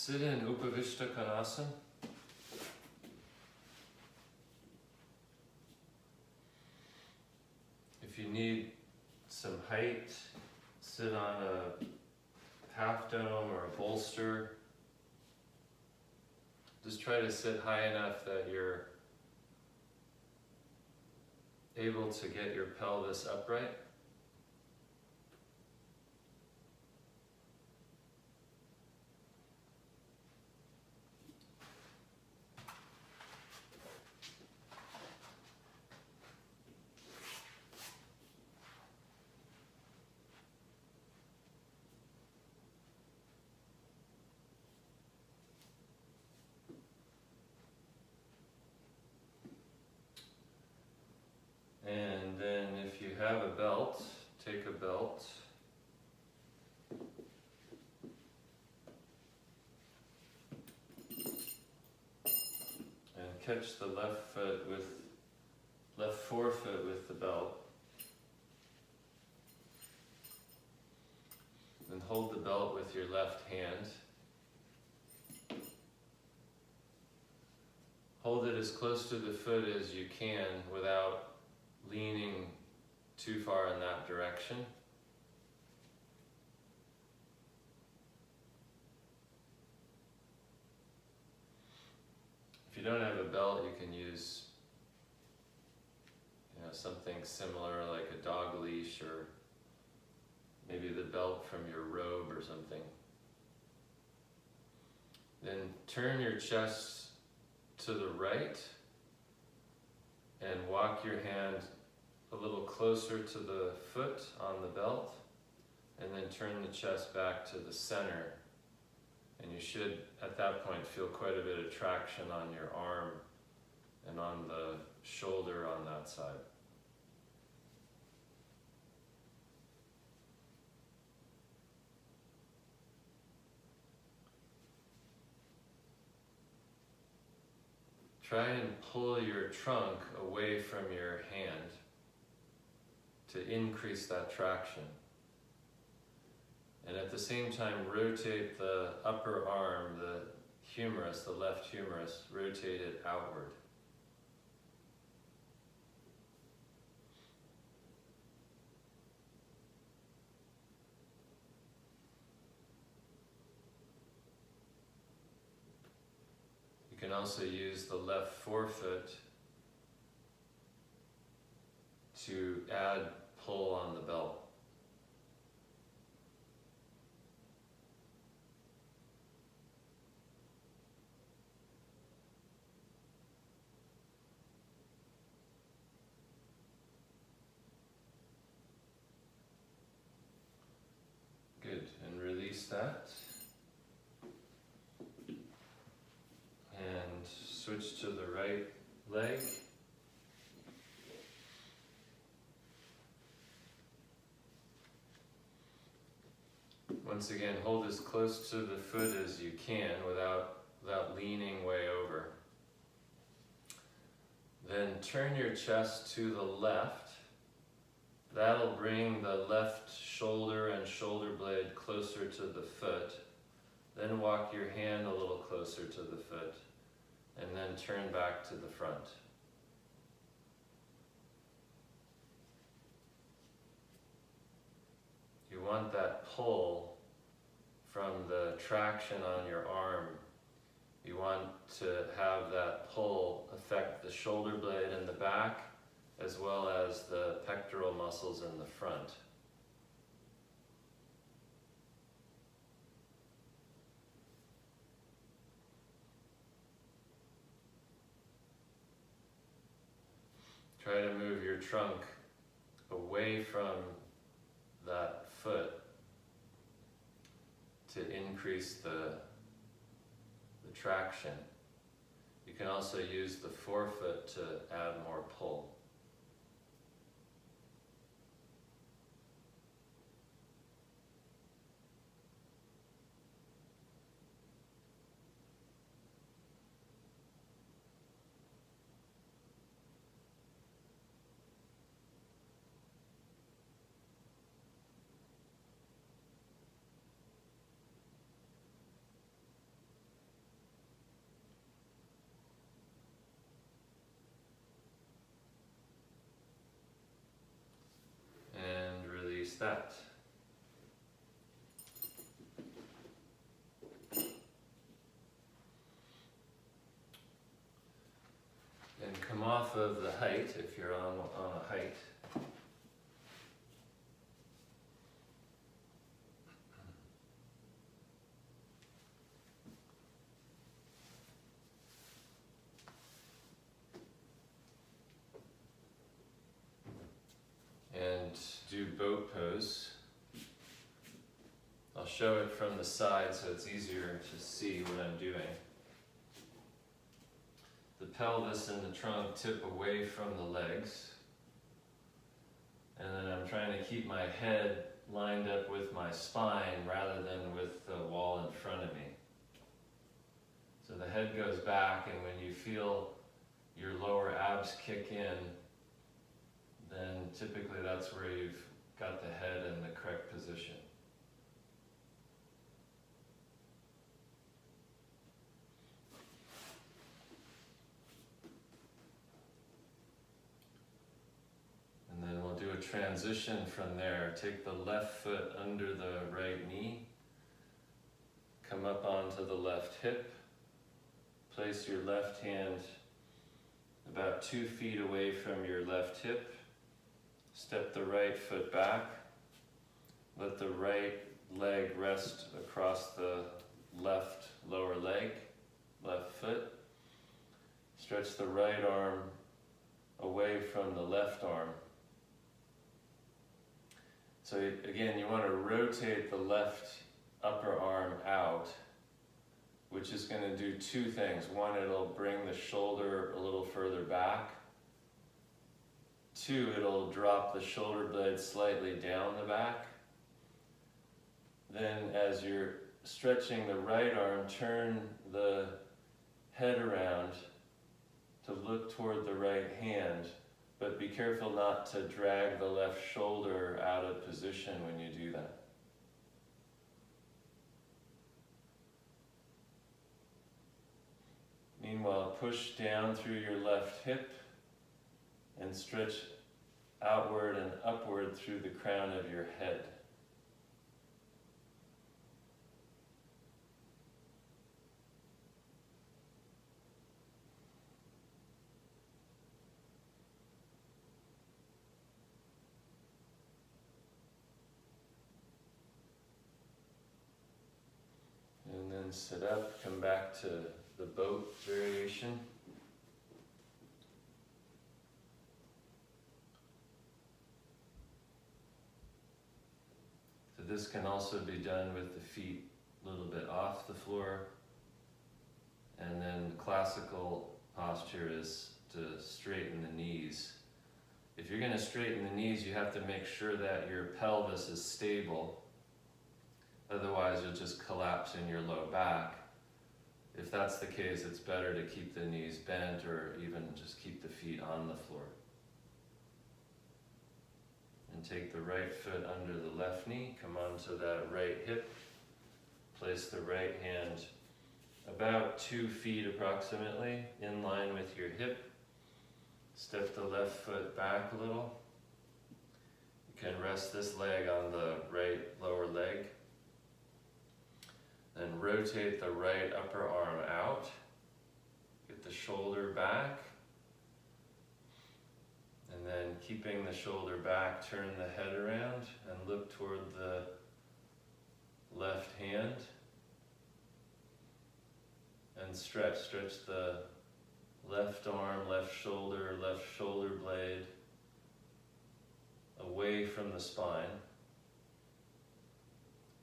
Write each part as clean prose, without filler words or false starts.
Sit in Upavishta Konasana. If you need some height, sit on a half dome or a bolster. Just try to sit high enough that you're able to get your pelvis upright. And then if you have a belt, take a belt. And catch the left forefoot with the belt. Then hold the belt with your left hand. Hold it as close to the foot as you can without leaning too far in that direction. If you don't have a belt, you can use something similar like a dog leash or maybe the belt from your robe or something. Then turn your chest to the right and walk your hand a little closer to the foot on the belt, and then turn the chest back to the center. And you should, at that point, feel quite a bit of traction on your arm and on the shoulder on that side. Try and pull your trunk away from your hand to increase that traction. And at the same time, rotate the upper arm, the humerus, the left humerus, rotate it outward. You can also use the left forefoot to add pull on the belt. Good, and release that. And switch to the right leg. Once again, hold as close to the foot as you can without leaning way over. Then turn your chest to the left. That'll bring the left shoulder and shoulder blade closer to the foot. Then walk your hand a little closer to the foot, and then turn back to the front. You want that pull from the traction on your arm. You want to have that pull affect the shoulder blade in the back as well as the pectoral muscles in the front. Try to move your trunk away from that foot to increase the traction. You can also use the forefoot to add more pull. release that. And come off of the height if you're on a height. And do boat pose. I'll show it from the side so it's easier to see what I'm doing. The pelvis and the trunk tip away from the legs. And then I'm trying to keep my head lined up with my spine rather than with the wall in front of me. So the head goes back, and when you feel your lower abs kick in, then typically that's where you've got the head in the correct position. And then we'll do a transition from there. Take the left foot under the right knee, come up onto the left hip, place your left hand about 2 feet away from your left hip. Step the right foot back. Let the right leg rest across the left lower leg, left foot. Stretch the right arm away from the left arm. So again, you want to rotate the left upper arm out, which is going to do 2 things. One, it'll bring the shoulder a little further back. 2, it'll drop the shoulder blade slightly down the back. Then as you're stretching the right arm, turn the head around to look toward the right hand, but be careful not to drag the left shoulder out of position when you do that. Meanwhile, push down through your left hip and stretch outward and upward through the crown of your head. And then sit up, come back to the boat variation. So this can also be done with the feet a little bit off the floor. And then the classical posture is to straighten the knees. If you're going to straighten the knees, you have to make sure that your pelvis is stable. Otherwise, you'll just collapse in your low back. If that's the case, it's better to keep the knees bent or even just keep the feet on the floor. And take the right foot under the left knee, come onto that right hip, place the right hand about 2 feet approximately in line with your hip. Step the left foot back a little. You can rest this leg on the right lower leg. Then rotate the right upper arm out. Get the shoulder back. And then keeping the shoulder back, turn the head around and look toward the left hand. And stretch the left arm, left shoulder blade away from the spine.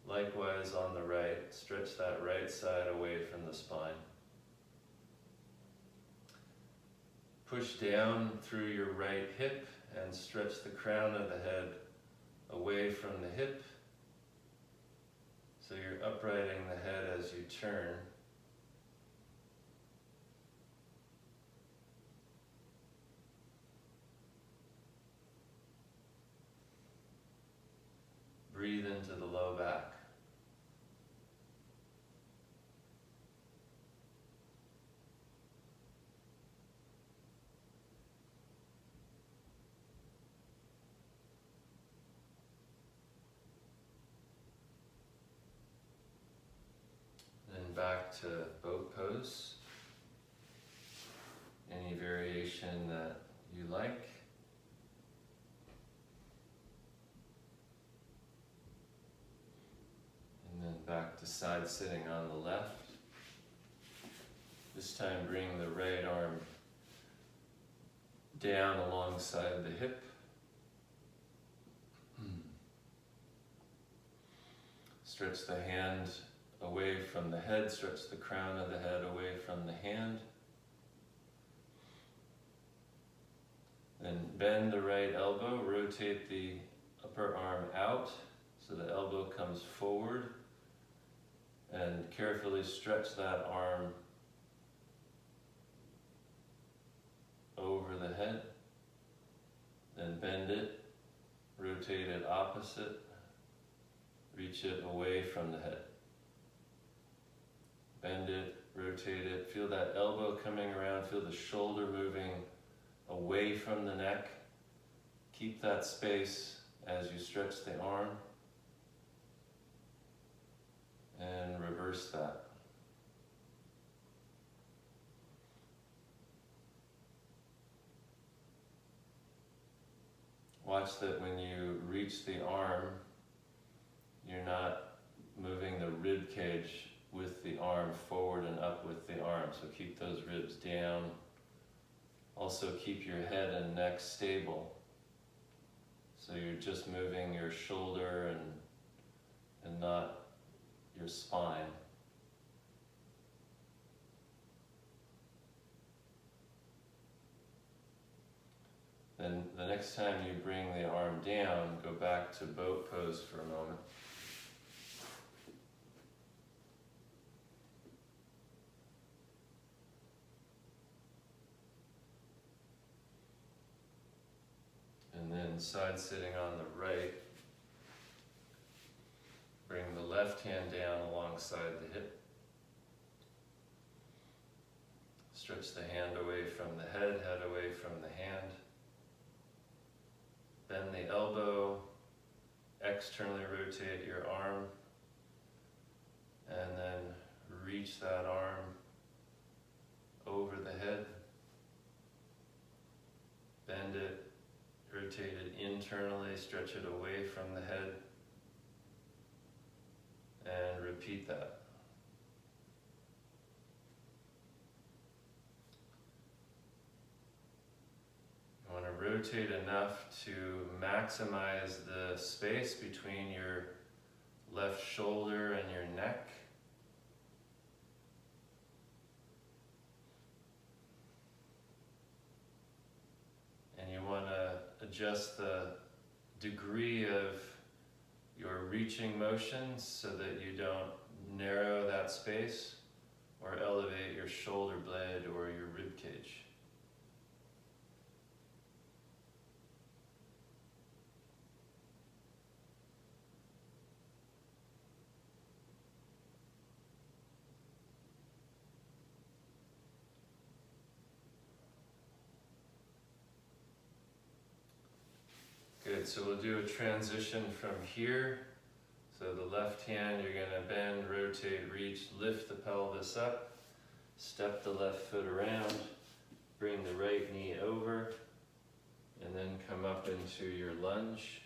Likewise on the right, stretch that right side away from the spine. Push down through your right hip and stretch the crown of the head away from the hip. So you're uprighting the head as you turn. Breathe into the low back. back to boat pose. Any variation that you like. And then back to side sitting on the left. This time bring the right arm down alongside the hip. Stretch the hand away from the head, stretch the crown of the head away from the hand. Then bend the right elbow, rotate the upper arm out so the elbow comes forward, and carefully stretch that arm over the head. Then bend it, rotate it opposite, reach it away from the head. Bend it, rotate it, feel that elbow coming around, feel the shoulder moving away from the neck. Keep that space as you stretch the arm. And reverse that. Watch that when you reach the arm, you're not moving the rib cage with the arm forward and up with the arm. So keep those ribs down. Also keep your head and neck stable. So you're just moving your shoulder and not your spine. Then the next time you bring the arm down, go back to boat pose for a moment. And then side sitting on the right, bring the left hand down alongside the hip. Stretch the hand away from the head away from the hand. Bend the elbow, externally rotate your arm, and then reach that arm over the head. Bend it, rotate it internally, stretch it away from the head, and repeat that. You want to rotate enough to maximize the space between your left shoulder and your neck. And you want to adjust the degree of your reaching motions so that you don't narrow that space or elevate your shoulder blade or your rib cage. Good, so we'll do a transition from here. So the left hand, you're going to bend, rotate, reach, lift the pelvis up, step the left foot around, bring the right knee over, and then come up into your lunge.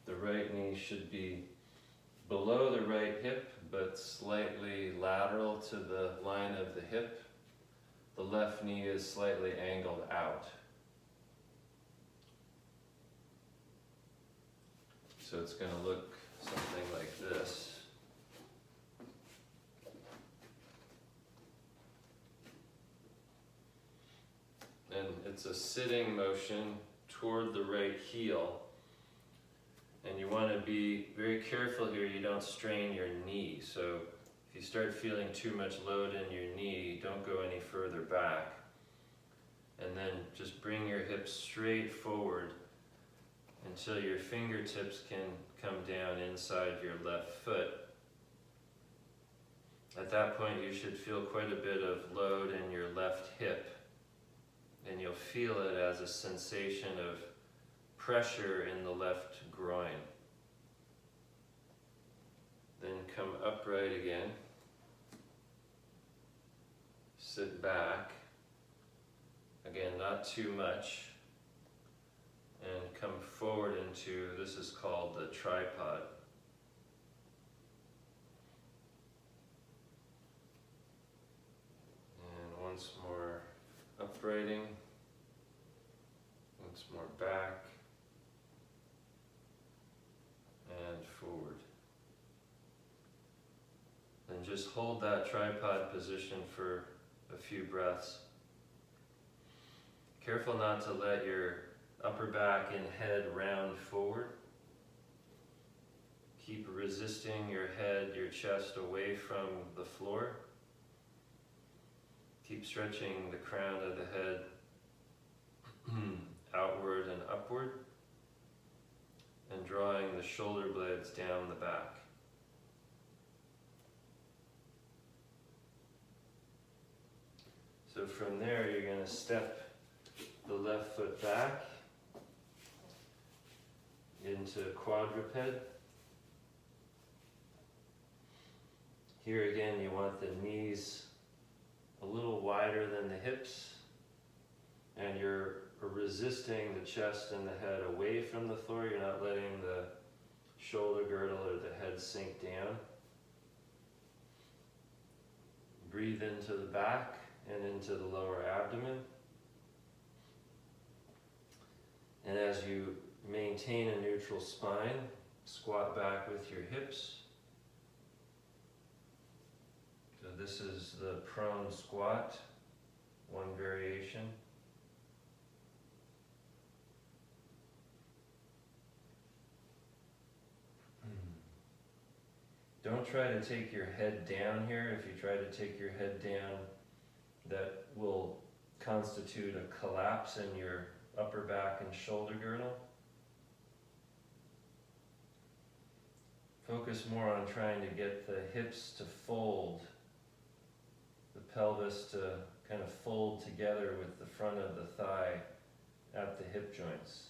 The right knee should be below the right hip, but slightly lateral to the line of the hip. The left knee is slightly angled out. So it's going to look something like this. And it's a sitting motion toward the right heel. And you want to be very careful here you don't strain your knee. So if you start feeling too much load in your knee, don't go any further back. And then just bring your hips straight forward until your fingertips can come down inside your left foot. At that point, you should feel quite a bit of load in your left hip. And you'll feel it as a sensation of pressure in the left groin. Then come upright again. Sit back. Again, not too much. And come forward into, this is called the tripod. And once more uprighting. Once more back. And forward. And just hold that tripod position for a few breaths. Careful not to let your upper back and head round forward. Keep resisting your head, your chest away from the floor. Keep stretching the crown of the head outward and upward, and drawing the shoulder blades down the back. So from there, you're going to step the left foot back into quadruped. Here again, you want the knees a little wider than the hips, and you're resisting the chest and the head away from the floor. You're not letting the shoulder girdle or the head sink down. Breathe into the back and into the lower abdomen. And as you maintain a neutral spine, squat back with your hips. So this is the prone squat, one variation. Don't try to take your head down here. If you try to take your head down, that will constitute a collapse in your upper back and shoulder girdle. Focus more on trying to get the hips to fold, the pelvis to kind of fold together with the front of the thigh at the hip joints.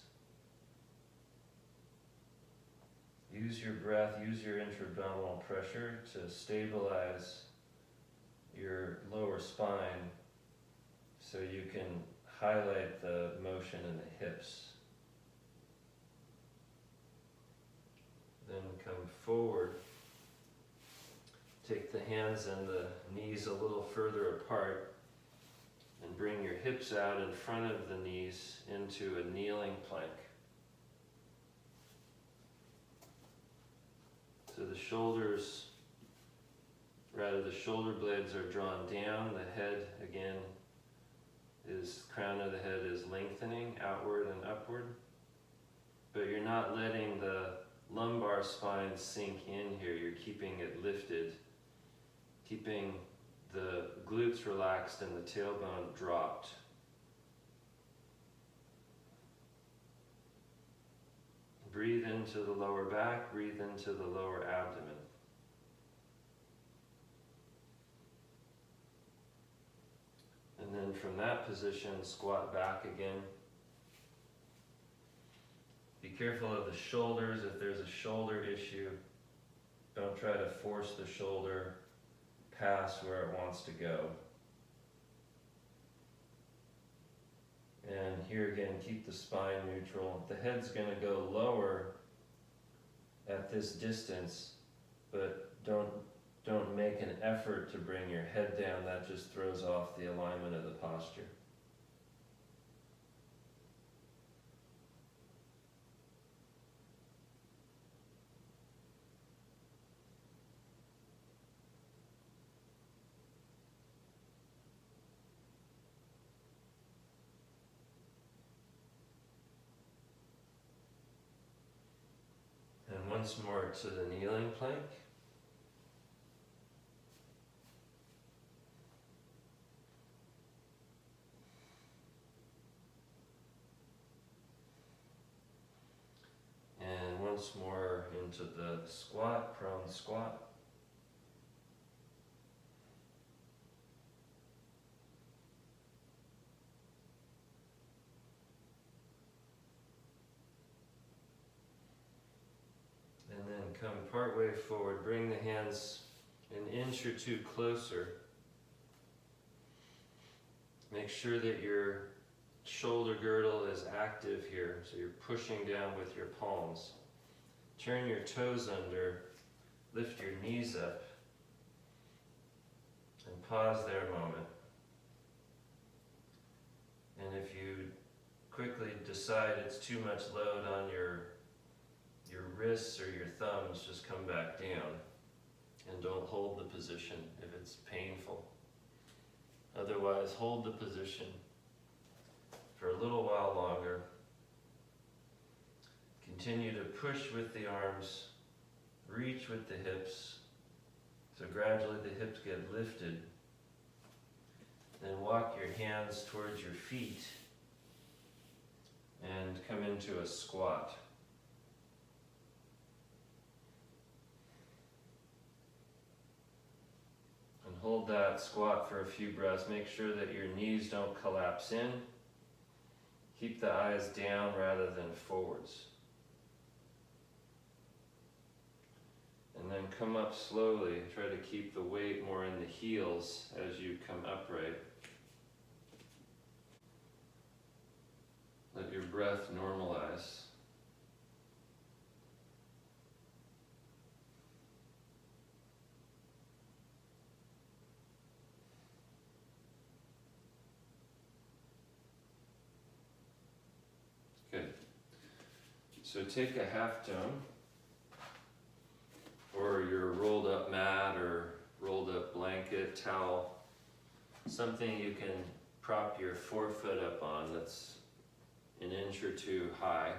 Use your breath, use your intra-abdominal pressure to stabilize your lower spine so you can highlight the motion in the hips. Then come forward. Take the hands and the knees a little further apart and bring your hips out in front of the knees into a kneeling plank. So the shoulders, the shoulder blades are drawn down. The head, again, crown of the head is lengthening outward and upward. But you're not letting the lumbar spine sink in here. You're keeping it lifted, keeping the glutes relaxed and the tailbone dropped. Breathe into the lower back, breathe into the lower abdomen. And then from that position, squat back again. Be careful of the shoulders. If there's a shoulder issue, don't try to force the shoulder past where it wants to go. And here again, keep the spine neutral. The head's going to go lower at this distance, but don't make an effort to bring your head down. That just throws off the alignment of the posture. Once more to the kneeling plank. And once more into the squat, prone squat. come part way forward. Bring the hands an inch or two closer. Make sure that your shoulder girdle is active here, so you're pushing down with your palms. Turn your toes under, lift your knees up, and pause there a moment. And if you quickly decide it's too much load on your wrists or your thumbs, just come back down and don't hold the position if it's painful. Otherwise, hold the position for a little while longer. Continue to push with the arms, reach with the hips, so gradually the hips get lifted. Then walk your hands towards your feet and come into a squat. And hold that squat for a few breaths. Make sure that your knees don't collapse in. Keep the eyes down rather than forwards. And then come up slowly. Try to keep the weight more in the heels as you come upright. Let your breath normalize. Good. So take a half dome, or your rolled up mat or rolled up blanket, towel, something you can prop your forefoot up on that's an inch or two high.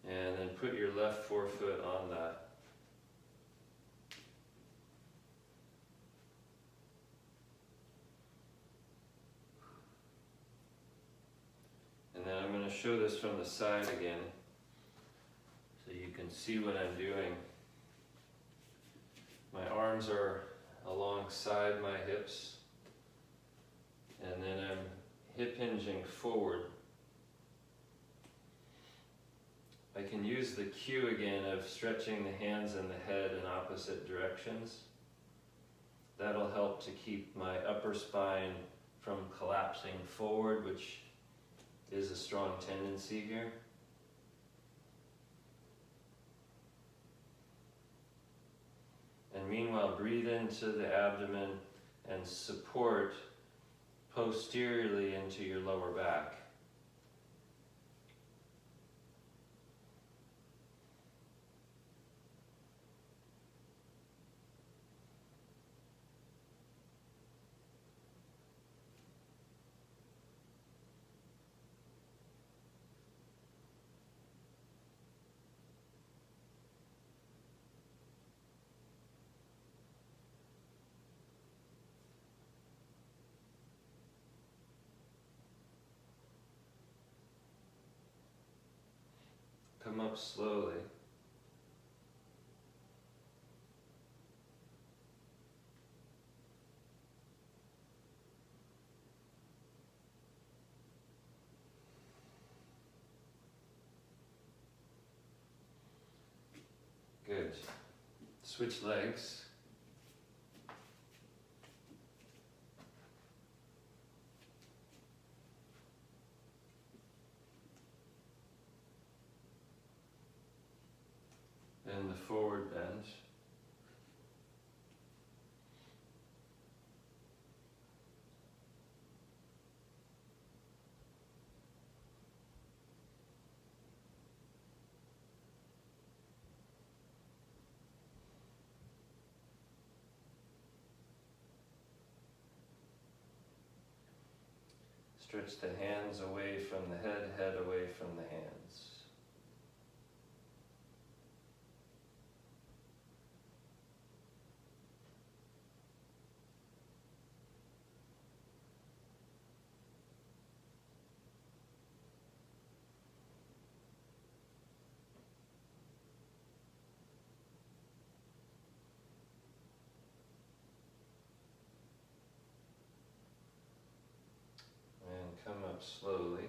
And then put your left forefoot on that. And then I'm going to show this from the side again so you can see what I'm doing. My arms are alongside my hips, and then I'm hip hinging forward. I can use the cue again of stretching the hands and the head in opposite directions. That'll help to keep my upper spine from collapsing forward, which is a strong tendency here. And meanwhile, breathe into the abdomen and support posteriorly into your lower back. Come up slowly. Good. Switch legs. And the forward bend. Stretch the hands away from the head, head away from the hands. Come up slowly.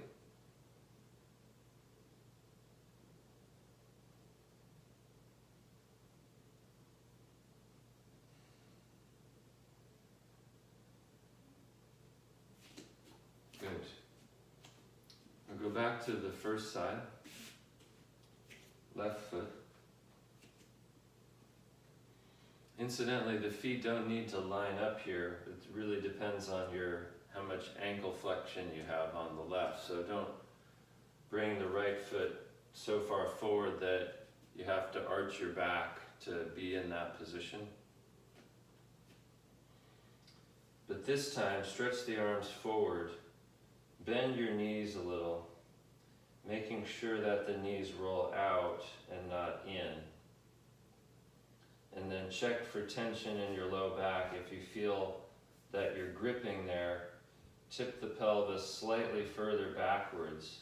back to the first side, left foot. Incidentally, the feet don't need to line up here. It really depends on how much ankle flexion you have on the left. So don't bring the right foot so far forward that you have to arch your back to be in that position. But this time, stretch the arms forward, bend your knees a little, making sure that the knees roll out and not in. And then check for tension in your low back. If you feel that you're gripping there, tip the pelvis slightly further backwards.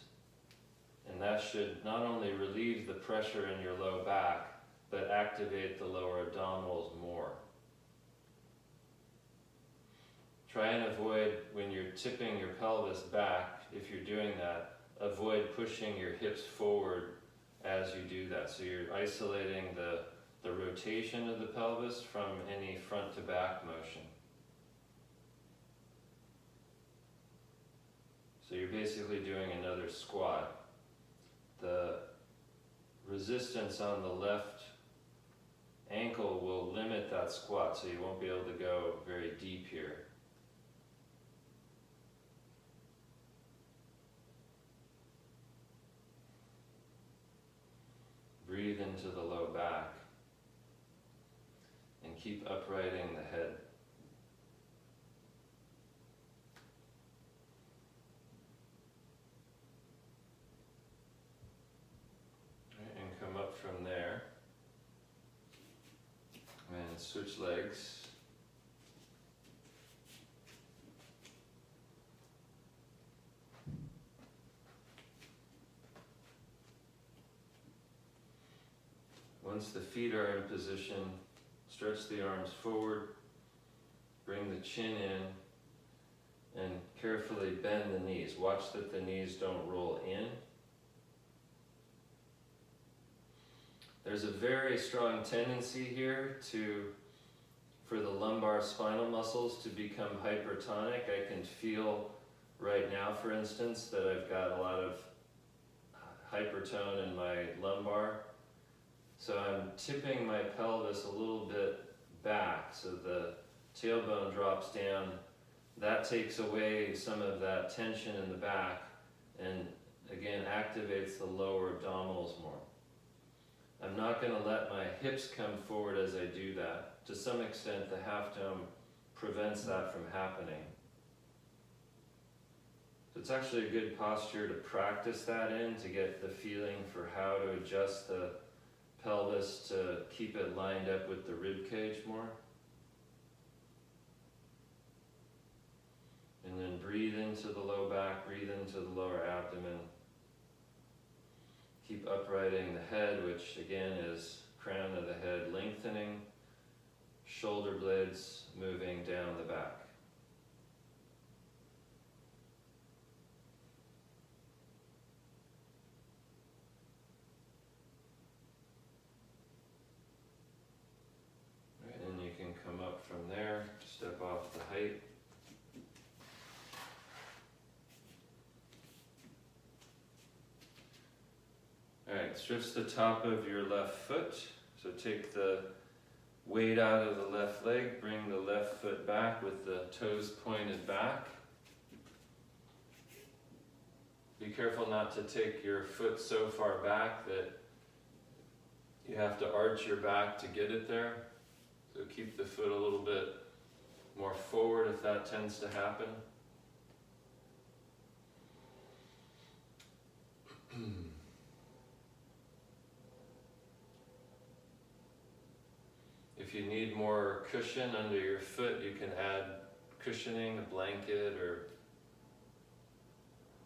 And that should not only relieve the pressure in your low back, but activate the lower abdominals more. Try and avoid, when you're tipping your pelvis back, if you're doing that, avoid pushing your hips forward as you do that. So you're isolating the rotation of the pelvis from any front to back motion. So you're basically doing another squat. The resistance on the left ankle will limit that squat, so you won't be able to go very deep here. Breathe into the low back and keep uprighting the head. And come up from there and switch legs. Once the feet are in position, stretch the arms forward, bring the chin in, and carefully bend the knees. Watch that the knees don't roll in. There's a very strong tendency here for the lumbar spinal muscles to become hypertonic. I can feel right now, for instance, that I've got a lot of hypertone in my lumbar. So I'm tipping my pelvis a little bit back so the tailbone drops down. That takes away some of that tension in the back and again activates the lower abdominals more. I'm not going to let my hips come forward as I do that. To some extent, the half dome prevents that from happening. So it's actually a good posture to practice that in, to get the feeling for how to adjust the pelvis to keep it lined up with the rib cage more. And then breathe into the low back, breathe into the lower abdomen. Keep uprighting the head, which again is crown of the head lengthening, shoulder blades moving down the back. Come up from there, step off the height. Alright, stretch the top of your left foot. So take the weight out of the left leg, bring the left foot back with the toes pointed back. Be careful not to take your foot so far back that you have to arch your back to get it there. So keep the foot a little bit more forward if that tends to happen. If you need more cushion under your foot, you can add cushioning, a blanket, or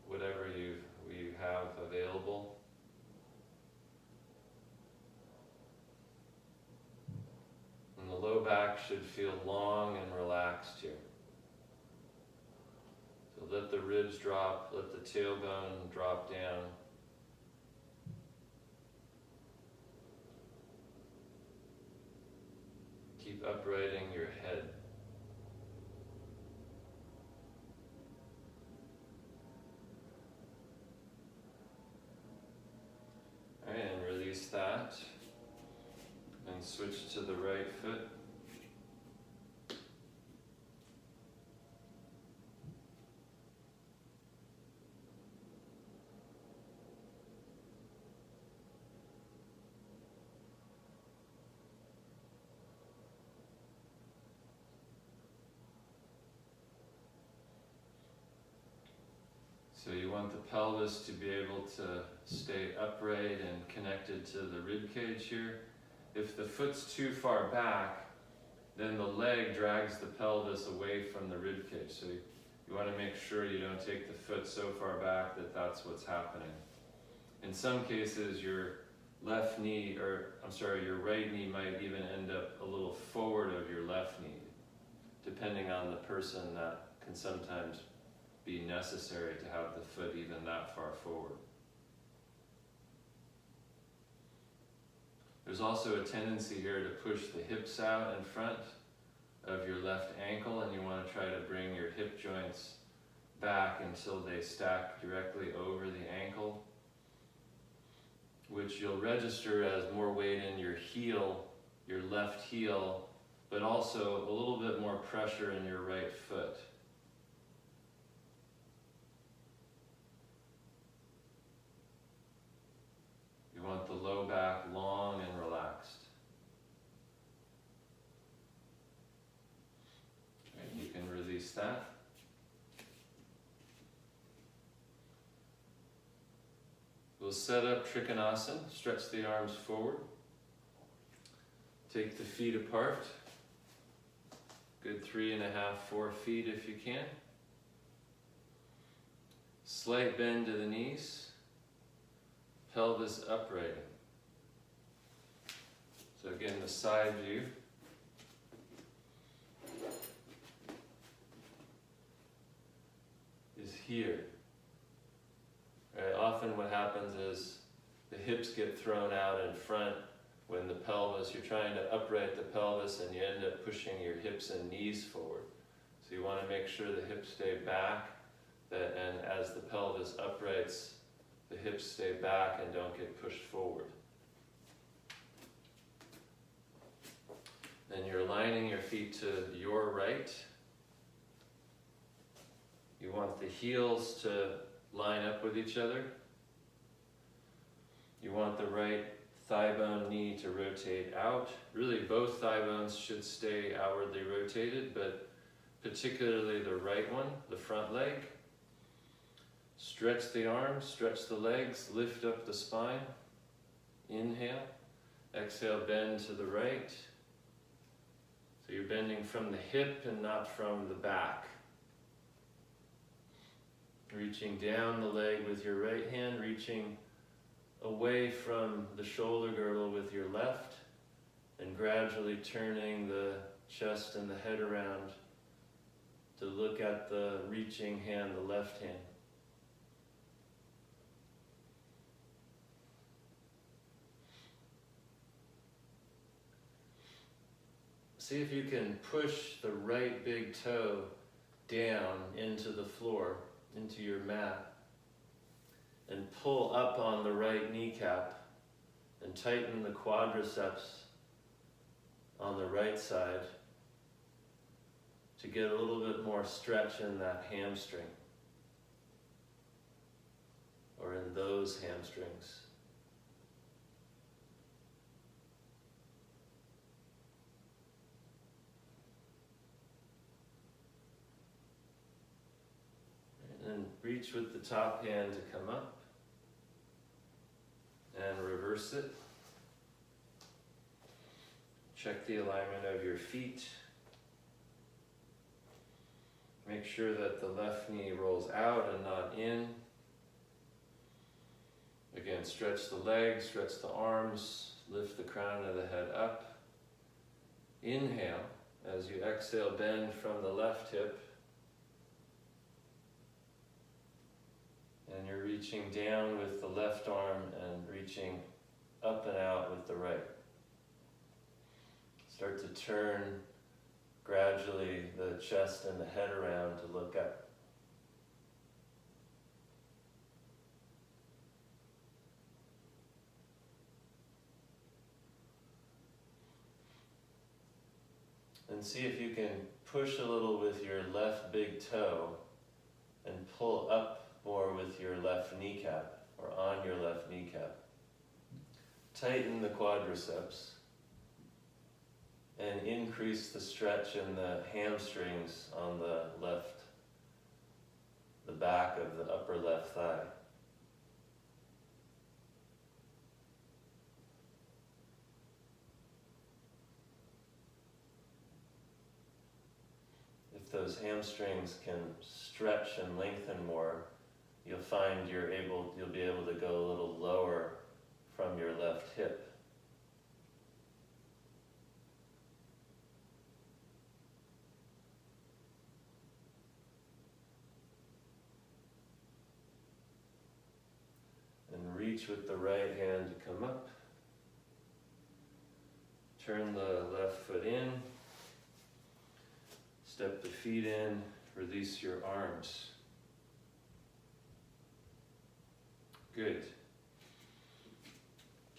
whatever you have available. And the low back should feel long and relaxed here. So let the ribs drop, let the tailbone drop down. Keep uprighting your head. switch to the right foot. So you want the pelvis to be able to stay upright and connected to the rib cage here. If the foot's too far back, then the leg drags the pelvis away from the rib cage. So you want to make sure you don't take the foot so far back that that's what's happening. In some cases, your right knee might even end up a little forward of your left knee. Depending on the person, that can sometimes be necessary to have the foot even that far forward. There's also a tendency here to push the hips out in front of your left ankle, and you want to try to bring your hip joints back until they stack directly over the ankle, which you'll register as more weight in your heel, your left heel, but also a little bit more pressure in your right foot. You want the low back long and relaxed. And you can release that. We'll set up Trikonasana, stretch the arms forward. Take the feet apart. Good 3.5, 4 feet if you can. Slight bend to the knees. Pelvis uprighting. So again, the side view. Is here. Right, often what happens is the hips get thrown out in front when the pelvis, you're trying to upright the pelvis and you end up pushing your hips and knees forward. So you want to make sure the hips stay back, and as the pelvis uprights, the hips stay back and don't get pushed forward. Then you're aligning your feet to your right. You want the heels to line up with each other. You want the right thigh bone knee to rotate out. Really, both thigh bones should stay outwardly rotated, but particularly the right one, the front leg. Stretch the arms, stretch the legs, lift up the spine. Inhale. Exhale, bend to the right. So you're bending from the hip and not from the back. Reaching down the leg with your right hand, reaching away from the shoulder girdle with your left, and gradually turning the chest and the head around to look at the reaching hand, the left hand. See if you can push the right big toe down into the floor, into your mat, and pull up on the right kneecap and tighten the quadriceps on the right side to get a little bit more stretch in that hamstring, or in those hamstrings. And reach with the top hand to come up and reverse it. Check the alignment of your feet. Make sure that the left knee rolls out and not in. Again, stretch the legs, stretch the arms, lift the crown of the head up. Inhale. As you exhale, bend from the left hip. And you're reaching down with the left arm and reaching up and out with the right. Start to turn gradually the chest and the head around to look up. And see if you can push a little with your left big toe and pull up more with your left kneecap or on your left kneecap. Tighten the quadriceps and increase the stretch in the hamstrings on the left, the back of the upper left thigh. If those hamstrings can stretch and lengthen more, you'll find you'll be able to go a little lower from your left hip. And reach with the right hand to come up. Turn the left foot in. Step the feet in. Release your arms. Good.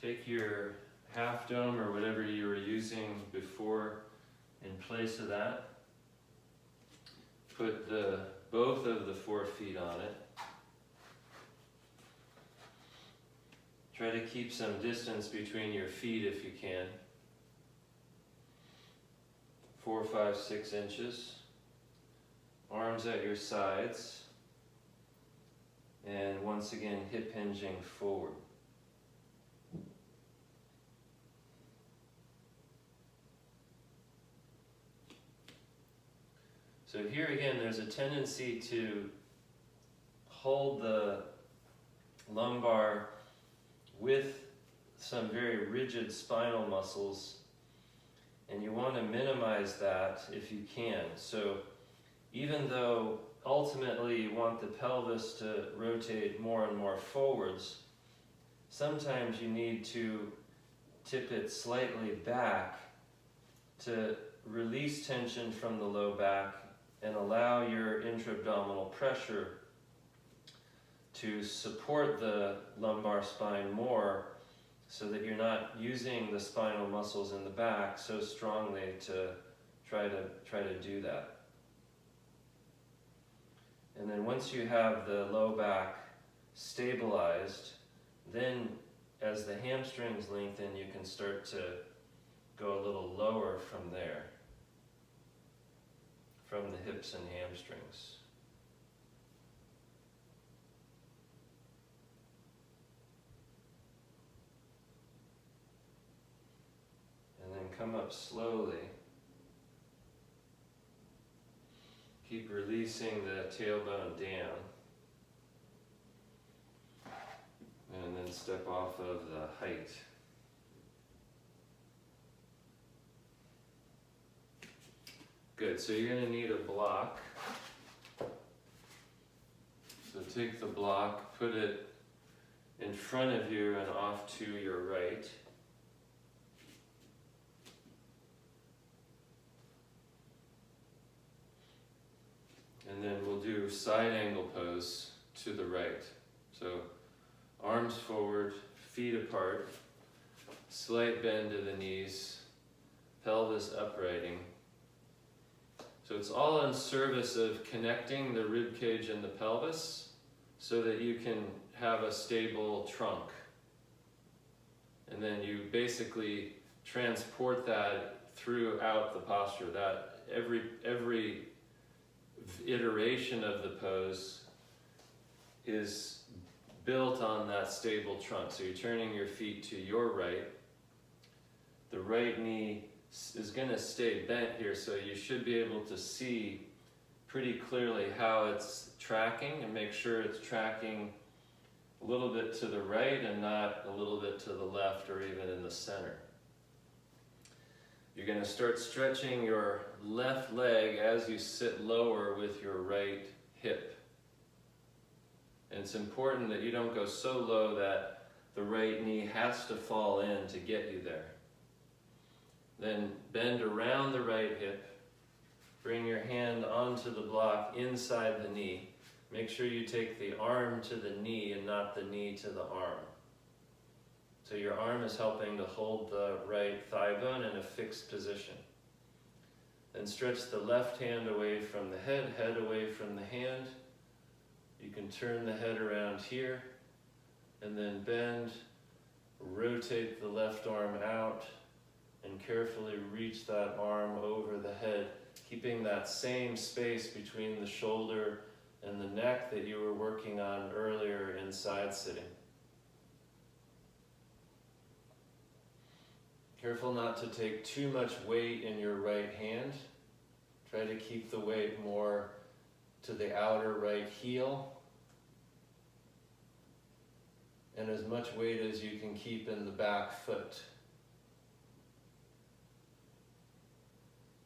Take your half dome or whatever you were using before in place of that. Put both of the 4 feet on it. Try to keep some distance between your feet if you can. 4, 5, 6 inches. Arms at your sides. And once again, hip hinging forward. So here again, there's a tendency to hold the lumbar with some very rigid spinal muscles, and you want to minimize that if you can. So even though ultimately you want the pelvis to rotate more and more forwards, sometimes you need to tip it slightly back to release tension from the low back and allow your intra-abdominal pressure to support the lumbar spine more, so that you're not using the spinal muscles in the back so strongly to try to do that. And then once you have the low back stabilized, then as the hamstrings lengthen, you can start to go a little lower from there, from the hips and hamstrings. And then come up slowly. Keep releasing the tailbone down. And then step off of the height. Good, so you're going to need a block. So take the block, put it in front of you and off to your right. And then we'll do side angle pose to the right. So arms forward, feet apart, slight bend to the knees, pelvis uprighting. So it's all in service of connecting the rib cage and the pelvis so that you can have a stable trunk. And then you basically transport that throughout the posture. That every iteration of the pose is built on that stable trunk. So you're turning your feet to your right. The right knee is going to stay bent here, so you should be able to see pretty clearly how it's tracking, and make sure it's tracking a little bit to the right and not a little bit to the left or even in the center. You're going to start stretching your left leg as you sit lower with your right hip. And it's important that you don't go so low that the right knee has to fall in to get you there. Then bend around the right hip. Bring your hand onto the block inside the knee. Make sure you take the arm to the knee and not the knee to the arm. So your arm is helping to hold the right thigh bone in a fixed position. Then stretch the left hand away from the head away from the hand. You can turn the head around here, and then bend, rotate the left arm out, and carefully reach that arm over the head, keeping that same space between the shoulder and the neck that you were working on earlier in side sitting. Careful not to take too much weight in your right hand. Try to keep the weight more to the outer right heel, and as much weight as you can keep in the back foot.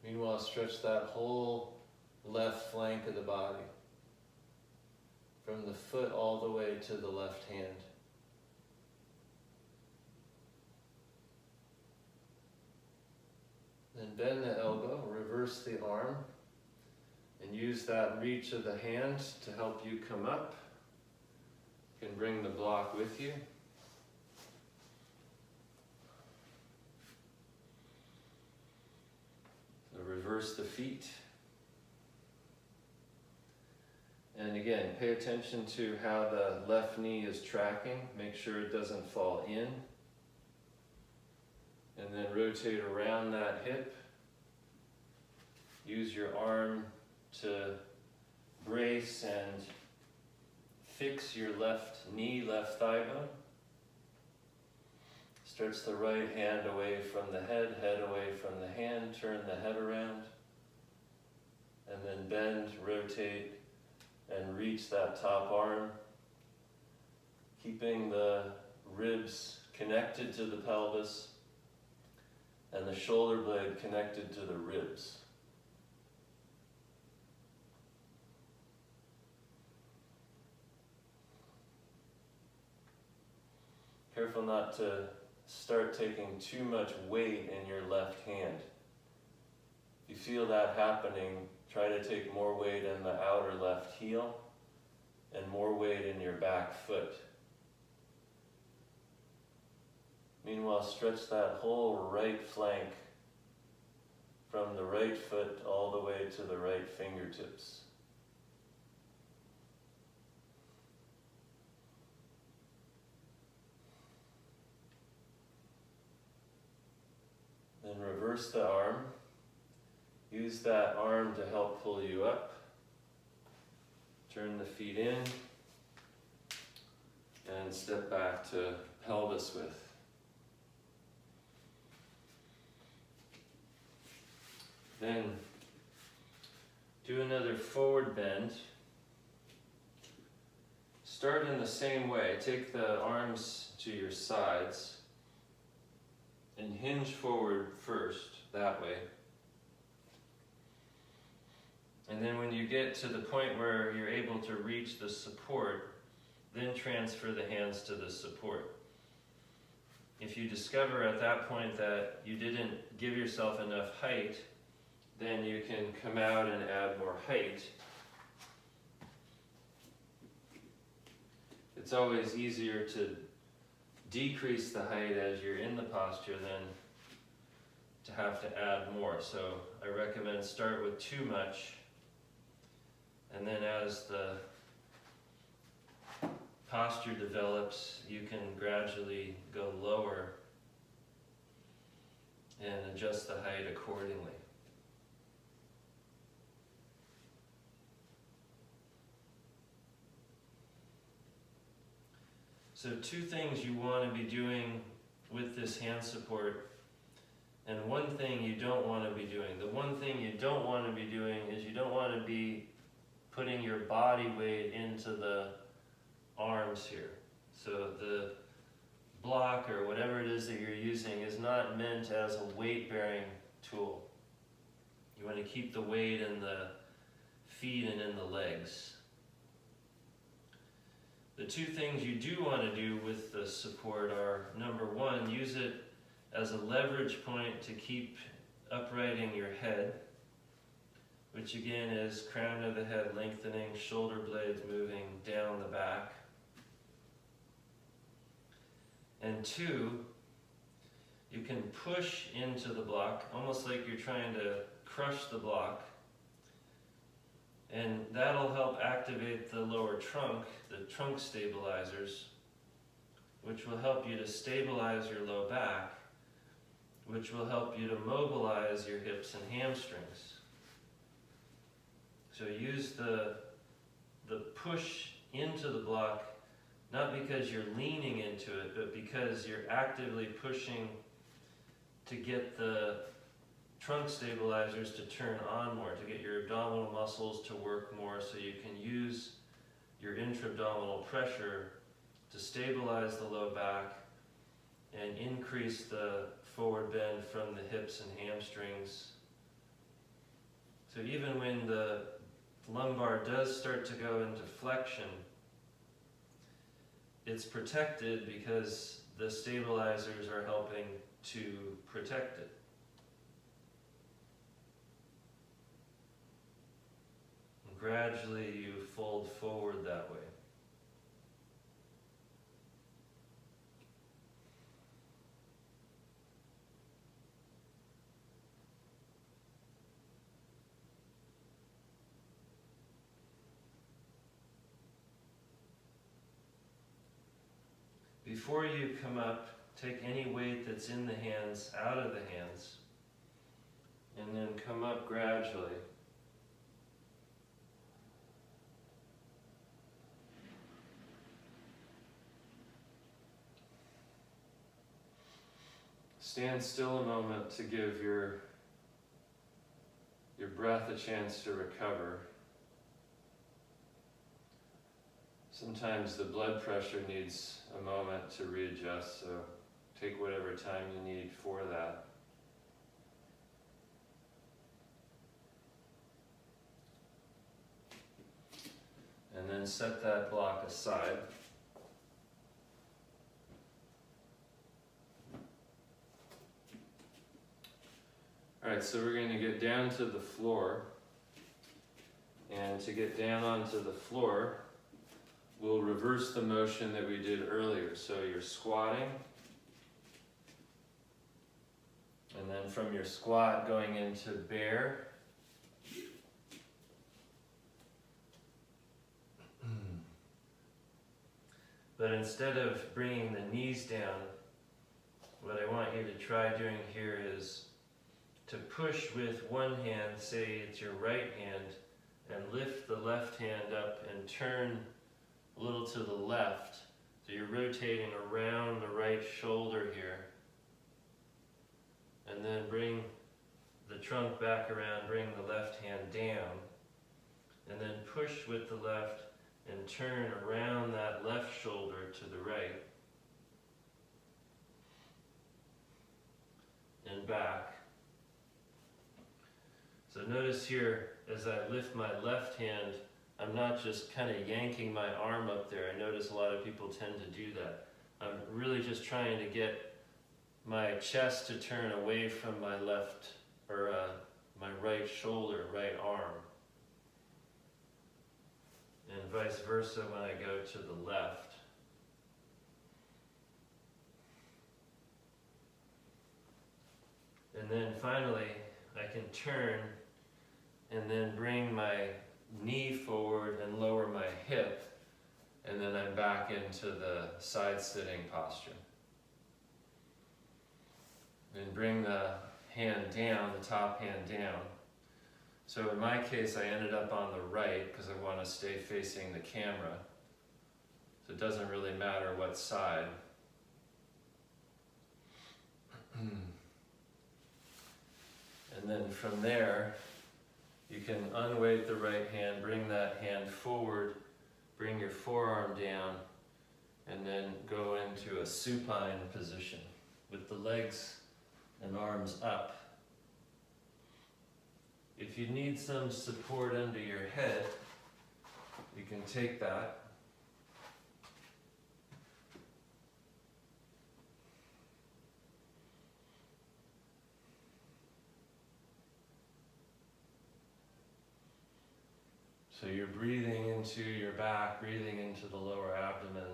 Meanwhile, stretch that whole left flank of the body, from the foot all the way to the left hand. Then bend the elbow, reverse the arm, and use that reach of the hand to help you come up. You can bring the block with you. So reverse the feet. And again, pay attention to how the left knee is tracking. Make sure it doesn't fall in. And then rotate around that hip. Use your arm to brace and fix your left knee, left thigh bone. Stretch the right hand away from the head away from the hand, turn the head around, and then bend, rotate, and reach that top arm, keeping the ribs connected to the pelvis and the shoulder blade connected to the ribs. Careful not to start taking too much weight in your left hand. If you feel that happening, try to take more weight in the outer left heel and more weight in your back foot. Meanwhile, stretch that whole right flank from the right foot all the way to the right fingertips. Then reverse the arm. Use that arm to help pull you up. Turn the feet in and step back to pelvis width. Then do another forward bend. Start in the same way. Take the arms to your sides and hinge forward first, that way. And then when you get to the point where you're able to reach the support, then transfer the hands to the support. If you discover at that point that you didn't give yourself enough height, then you can come out and add more height. It's always easier to decrease the height as you're in the posture than to have to add more. So I recommend start with too much, and then as the posture develops, you can gradually go lower and adjust the height accordingly. So two things you want to be doing with this hand support, and one thing you don't want to be doing. The one thing you don't want to be doing is you don't want to be putting your body weight into the arms here. So the block or whatever it is that you're using is not meant as a weight-bearing tool. You want to keep the weight in the feet and in the legs. The two things you do want to do with the support are, number one, use it as a leverage point to keep uprighting your head, which again is crown of the head lengthening, shoulder blades moving down the back. And two, you can push into the block, almost like you're trying to crush the block, and that'll help activate the lower trunk, the trunk stabilizers, which will help you to stabilize your low back, which will help you to mobilize your hips and hamstrings. So use the push into the block, not because you're leaning into it, but because you're actively pushing to get the trunk stabilizers to turn on more, to get your abdominal muscles to work more, so you can use your intra-abdominal pressure to stabilize the low back and increase the forward bend from the hips and hamstrings. So even when the lumbar does start to go into flexion, it's protected because the stabilizers are helping to protect it. And gradually you fold forward that way. Before you come up, take any weight that's in the hands out of the hands, and then come up gradually. Stand still a moment to give your breath a chance to recover. Sometimes the blood pressure needs a moment to readjust, so take whatever time you need for that. And then set that block aside. Alright, so we're going to get down to the floor. And to get down onto the floor, we'll reverse the motion that we did earlier. So you're squatting, and then from your squat going into bear. But instead of bringing the knees down, what I want you to try doing here is to push with one hand, say it's your right hand, and lift the left hand up and turn a little to the left. So you're rotating around the right shoulder here. And then bring the trunk back around, bring the left hand down. And then push with the left and turn around that left shoulder to the right. And back. So notice here, as I lift my left hand, I'm not just kind of yanking my arm up there. I notice a lot of people tend to do that. I'm really just trying to get my chest to turn away from my left, or my right shoulder, right arm. And vice versa when I go to the left. And then finally, I can turn and then bring my knee forward and lower my hip, and then I'm back into the side-sitting posture. And bring the hand down, the top hand down. So in my case, I ended up on the right because I want to stay facing the camera. So it doesn't really matter what side. And then from there, you can unweight the right hand, bring that hand forward, bring your forearm down, and then go into a supine position with the legs and arms up. If you need some support under your head, you can take that. So you're breathing into your back, breathing into the lower abdomen,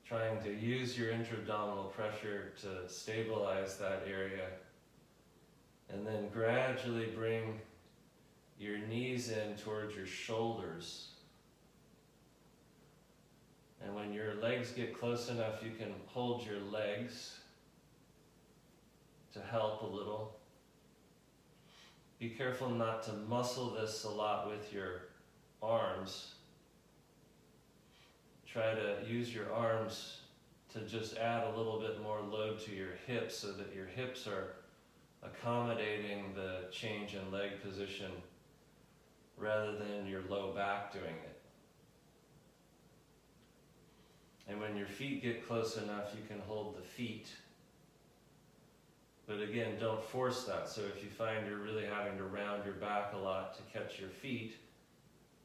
trying to use your intra-abdominal pressure to stabilize that area And then gradually bring your knees in towards your shoulders. And when your legs get close enough, you can hold your legs to help a little. Be careful not to muscle this a lot with your arms. Try to use your arms to just add a little bit more load to your hips so that your hips are accommodating the change in leg position rather than your low back doing it. And when your feet get close enough, you can hold the feet. But again, don't force that. So if you find you're really having to round your back a lot to catch your feet,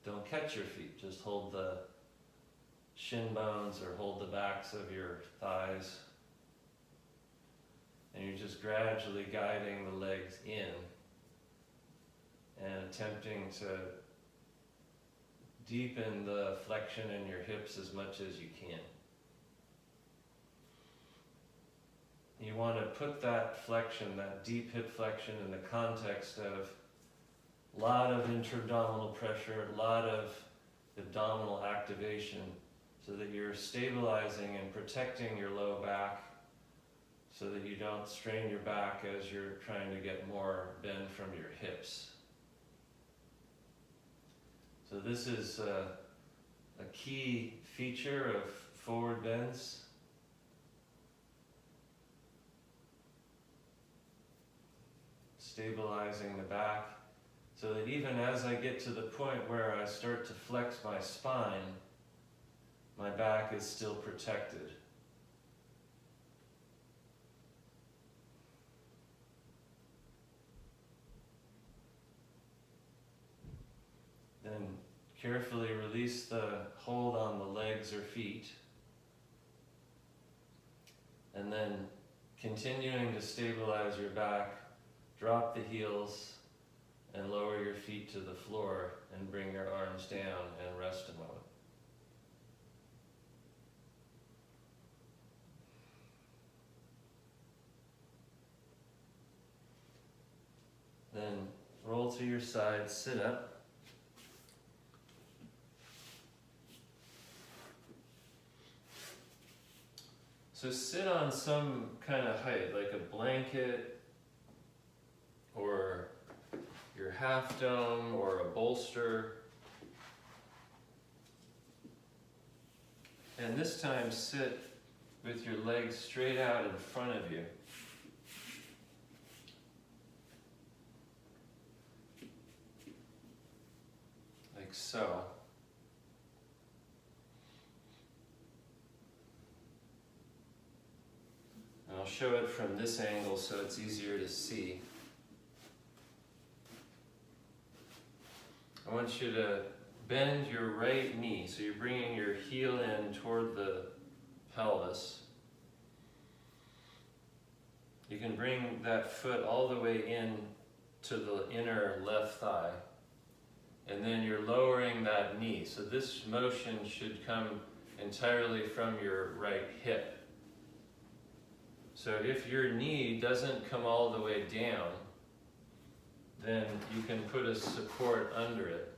don't catch your feet. Just hold the shin bones or hold the backs of your thighs. And you're just gradually guiding the legs in and attempting to deepen the flexion in your hips as much as you can. You want to put that flexion, that deep hip flexion, in the context of a lot of intra-abdominal pressure, a lot of abdominal activation, so that you're stabilizing and protecting your low back so that you don't strain your back as you're trying to get more bend from your hips. So this is a key feature of forward bends. Stabilizing the back so that even as I get to the point where I start to flex my spine, my back is still protected. Then carefully release the hold on the legs or feet. And then continuing to stabilize your back, drop the heels and lower your feet to the floor and bring your arms down and rest a moment. Then roll to your side, sit up. So sit on some kind of height, like a blanket or your half dome or a bolster. And this time sit with your legs straight out in front of you. Like so. And I'll show it from this angle so it's easier to see. I want you to bend your right knee, so you're bringing your heel in toward the pelvis. You can bring that foot all the way in to the inner left thigh. And then you're lowering that knee. So this motion should come entirely from your right hip. So if your knee doesn't come all the way down, then you can put a support under it.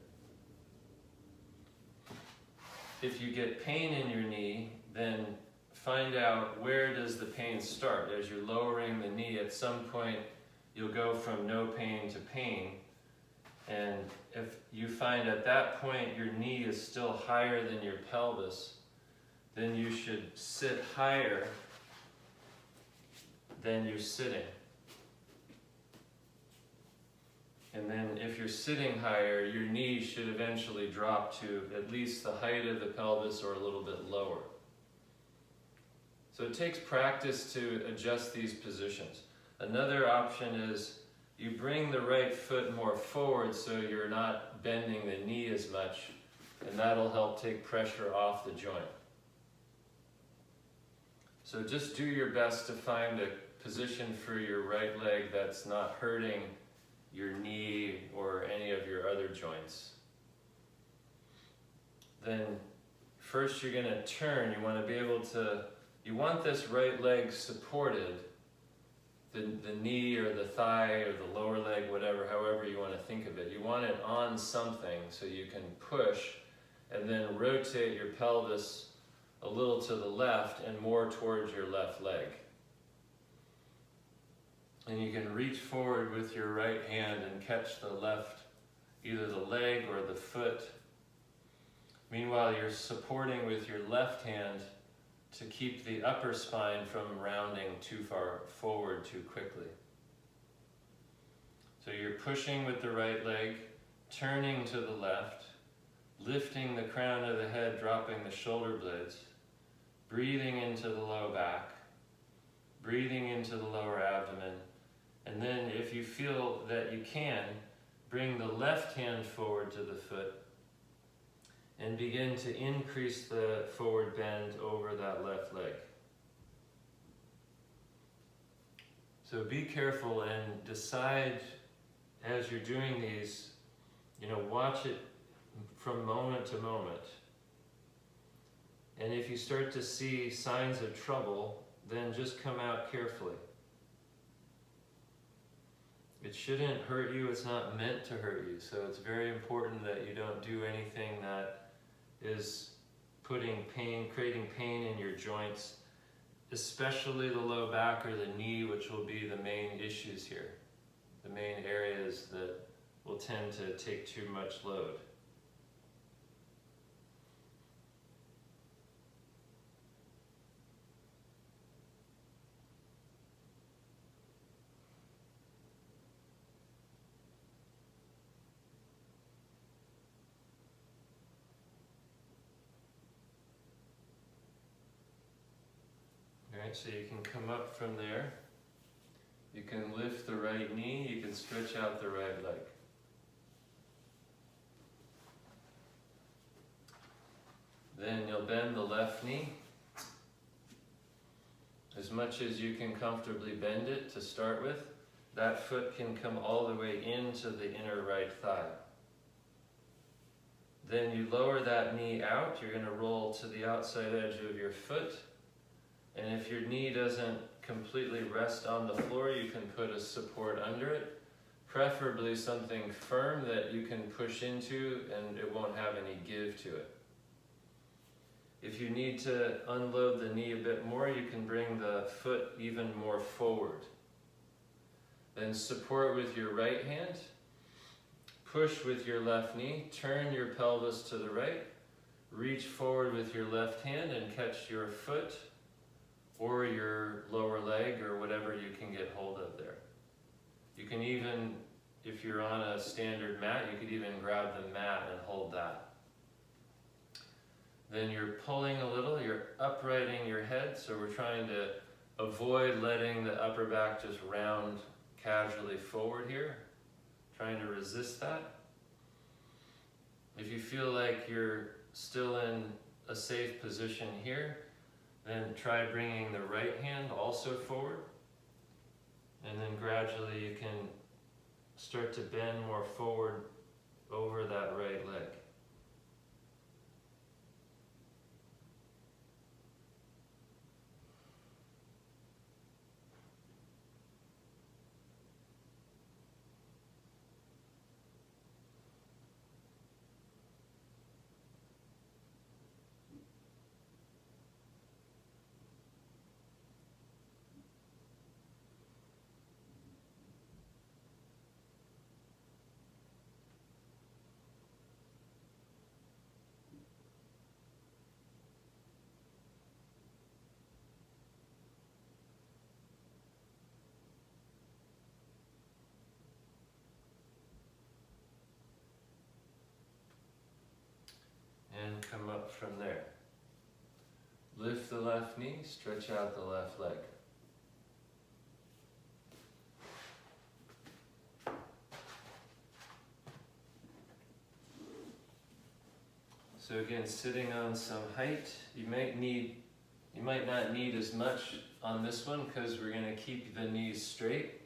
If you get pain in your knee, then find out where does the pain start. As you're lowering the knee, at some point you'll go from no pain to pain. And if you find at that point your knee is still higher than your pelvis, then you should sit higher than you're sitting. And then if you're sitting higher, your knee should eventually drop to at least the height of the pelvis or a little bit lower. So it takes practice to adjust these positions. Another option is you bring the right foot more forward so you're not bending the knee as much, and that'll help take pressure off the joint. So just do your best to find a position for your right leg that's not hurting your knee or any of your other joints. Then first you're going to turn. You want to be able to, you want this right leg supported. the knee or the thigh or the lower leg, whatever, however you want to think of it. You want it on something so you can push and then rotate your pelvis a little to the left and more towards your left leg. And you can reach forward with your right hand and catch the left, either the leg or the foot. Meanwhile, you're supporting with your left hand to keep the upper spine from rounding too far forward too quickly. So you're pushing with the right leg, turning to the left, lifting the crown of the head, dropping the shoulder blades, breathing into the low back, breathing into the lower abdomen, and then if you feel that you can, bring the left hand forward to the foot and begin to increase the forward bend over that left leg. So be careful and decide as you're doing these, watch it from moment to moment. And if you start to see signs of trouble, then just come out carefully. It shouldn't hurt you, it's not meant to hurt you, so it's very important that you don't do anything that is creating pain in your joints, especially the low back or the knee, which will be the main issues here, the main areas that will tend to take too much load. Alright, so you can come up from there. You can lift the right knee, you can stretch out the right leg. Then you'll bend the left knee as much as you can comfortably bend it to start with. That foot can come all the way into the inner right thigh. Then you lower that knee out, you're going to roll to the outside edge of your foot. And if your knee doesn't completely rest on the floor, you can put a support under it, preferably something firm that you can push into and it won't have any give to it. If you need to unload the knee a bit more, you can bring the foot even more forward. Then support with your right hand, push with your left knee, turn your pelvis to the right, reach forward with your left hand and catch your foot or your lower leg or whatever you can get hold of there. You can even, if you're on a standard mat, you could even grab the mat and hold that. Then you're pulling a little, you're uprighting your head, so we're trying to avoid letting the upper back just round casually forward here, trying to resist that. If you feel like you're still in a safe position here, then try bringing the right hand also forward, and then gradually you can start to bend more forward over that right leg. And come up from there. Lift the left knee, stretch out the left leg. So again, sitting on some height, you might not need as much on this one because we're going to keep the knees straight.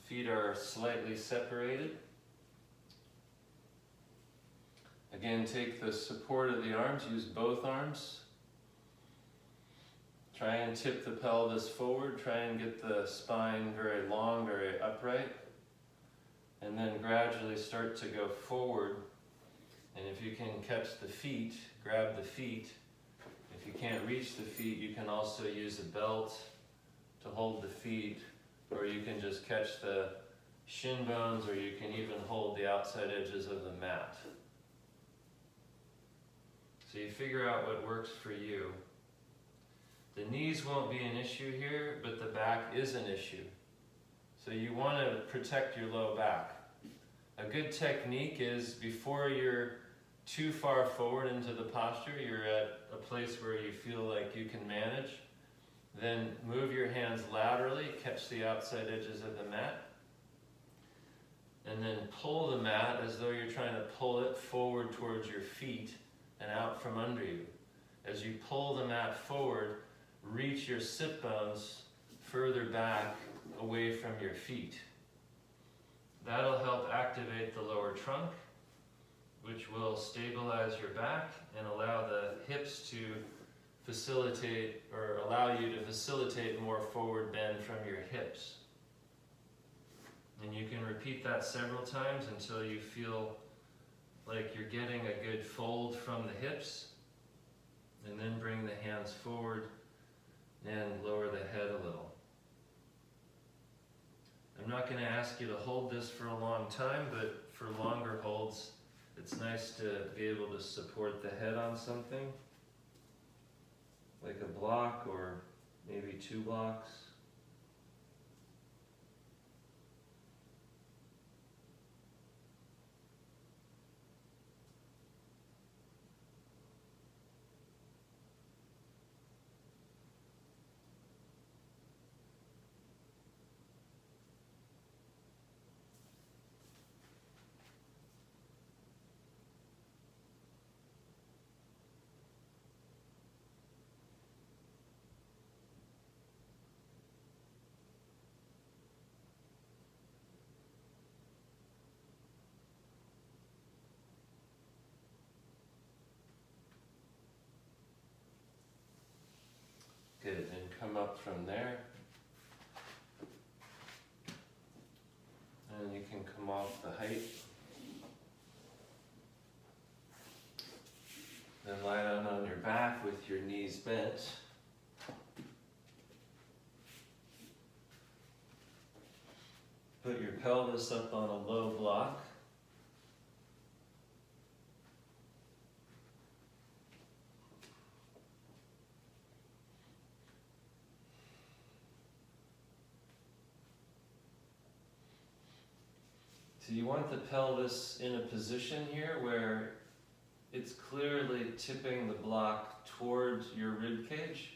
Feet are slightly separated. Again, take the support of the arms, use both arms. Try and tip the pelvis forward, try and get the spine very long, very upright. And then gradually start to go forward. And if you can catch the feet, grab the feet. If you can't reach the feet, you can also use a belt to hold the feet, or you can just catch the shin bones, or you can even hold the outside edges of the mat. So you figure out what works for you. The knees won't be an issue here, but the back is an issue. So you want to protect your low back. A good technique is before you're too far forward into the posture, you're at a place where you feel like you can manage, then move your hands laterally, catch the outside edges of the mat, and then pull the mat as though you're trying to pull it forward towards your feet and out from under you. As you pull the mat forward, reach your sit bones further back away from your feet. That'll help activate the lower trunk, which will stabilize your back and allow the hips to facilitate, or allow you to facilitate more forward bend from your hips. And you can repeat that several times until you feel like you're getting a good fold from the hips, and then bring the hands forward and lower the head a little. I'm not going to ask you to hold this for a long time, but for longer holds, it's nice to be able to support the head on something, like a block or maybe 2 blocks. Good, and come up from there. And you can come off the height. Then lie down on your back with your knees bent. Put your pelvis up on a low block. So you want the pelvis in a position here where it's clearly tipping the block towards your rib cage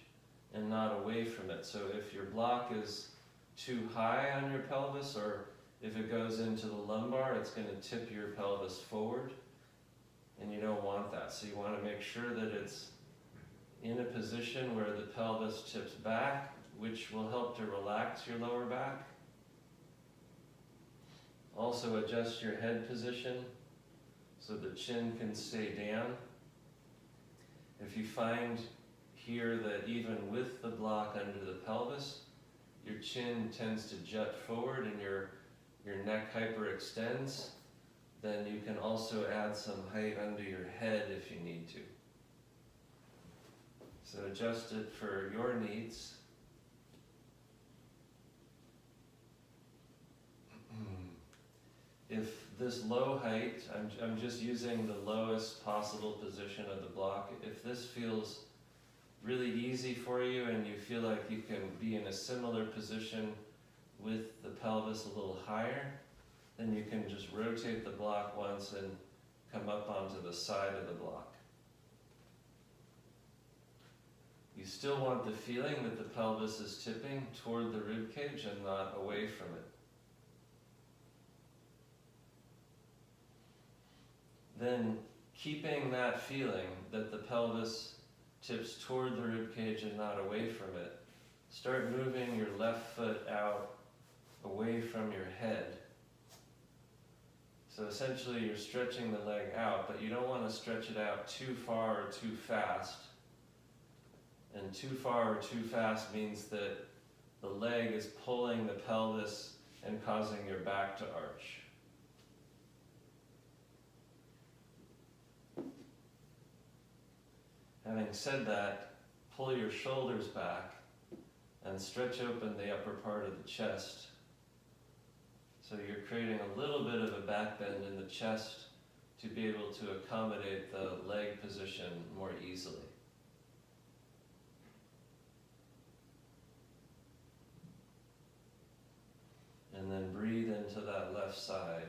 and not away from it. So if your block is too high on your pelvis, or if it goes into the lumbar, it's going to tip your pelvis forward, and you don't want that. So you want to make sure that it's in a position where the pelvis tips back, which will help to relax your lower back. Also adjust your head position so the chin can stay down. If you find here that even with the block under the pelvis, your chin tends to jut forward and your neck hyperextends, then you can also add some height under your head if you need to. So adjust it for your needs. If this low height, I'm just using the lowest possible position of the block. If this feels really easy for you and you feel like you can be in a similar position with the pelvis a little higher, then you can just rotate the block once and come up onto the side of the block. You still want the feeling that the pelvis is tipping toward the rib cage and not away from it. Then, keeping that feeling that the pelvis tips toward the rib cage and not away from it, start moving your left foot out away from your head. So essentially you're stretching the leg out, but you don't want to stretch it out too far or too fast. And too far or too fast means that the leg is pulling the pelvis and causing your back to arch. Having said that, pull your shoulders back and stretch open the upper part of the chest. So you're creating a little bit of a back bend in the chest to be able to accommodate the leg position more easily. And then breathe into that left side.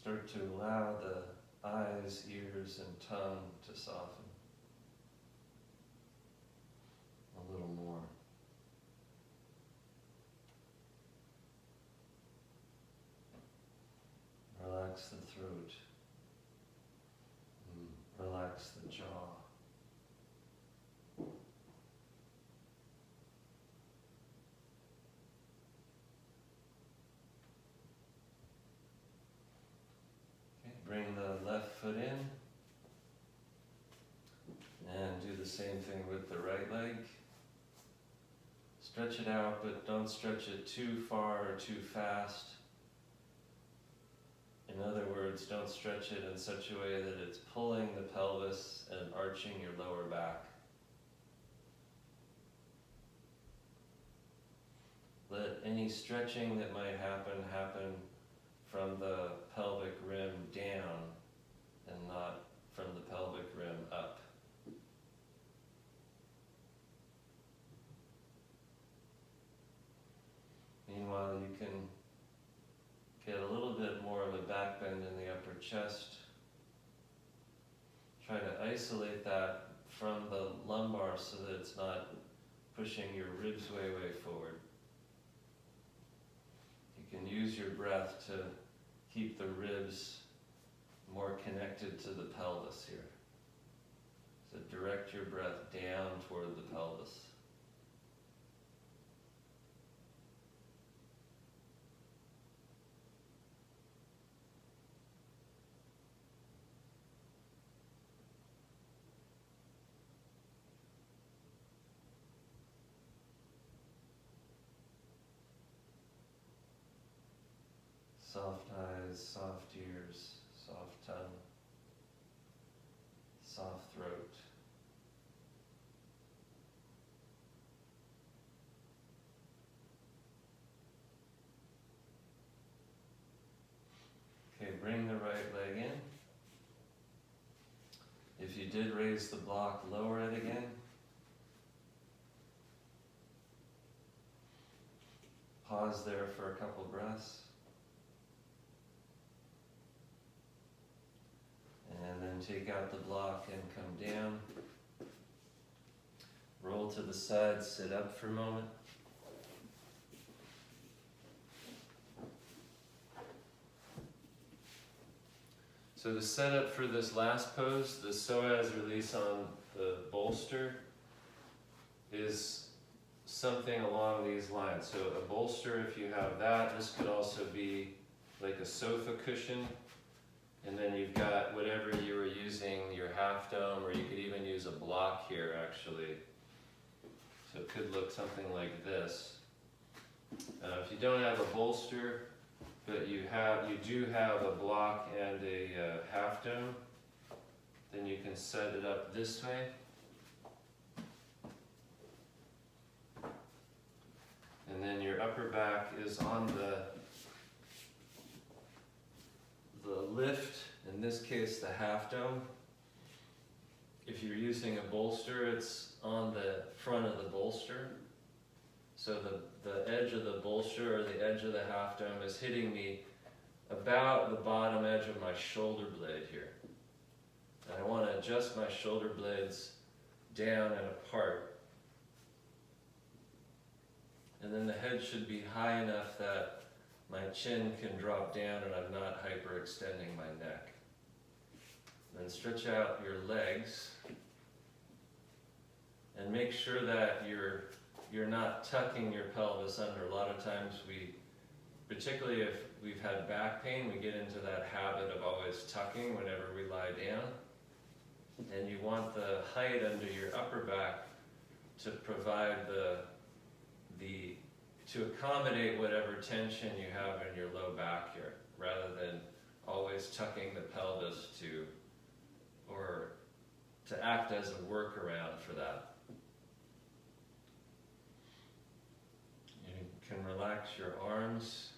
Start to allow the eyes, ears, and tongue to soften a little more. Relax the throat. Relax the jaw. Bring the left foot in and do the same thing with the right leg. Stretch it out, but don't stretch it too far or too fast. In other words, don't stretch it in such a way that it's pulling the pelvis and arching your lower back. Let any stretching that might happen from the pelvic rim down and not from the pelvic rim up. Meanwhile, you can get a little bit more of a back bend in the upper chest. Try to isolate that from the lumbar so that it's not pushing your ribs way forward. You can use your breath to keep the ribs more connected to the pelvis here. So direct your breath down toward the pelvis. Soft eyes, soft ears, soft tongue, soft throat. Okay, bring the right leg in. If you did raise the block, lower it again. Pause there for a couple breaths. And then take out the block and come down. Roll to the side, sit up for a moment. So the setup for this last pose, the psoas release on the bolster, is something along these lines. So a bolster, if you have that, this could also be like a sofa cushion. And then you've got whatever you were using, your half dome, or you could even use a block here actually. So it could look something like this. If you don't have a bolster, but you do have a block and a half dome, then you can set it up this way. And then your upper back is on the lift, in this case the half dome. If you're using a bolster, it's on the front of the bolster. So the edge of the bolster or the edge of the half dome is hitting me about the bottom edge of my shoulder blade here. And I want to adjust my shoulder blades down and apart. And then the head should be high enough that my chin can drop down and I'm not hyperextending my neck. Then stretch out your legs and make sure that you're not tucking your pelvis under. A lot of times particularly if we've had back pain, we get into that habit of always tucking whenever we lie down. And you want the height under your upper back to provide to accommodate whatever tension you have in your low back here, rather than always tucking the pelvis to act as a workaround for that. You can relax your arms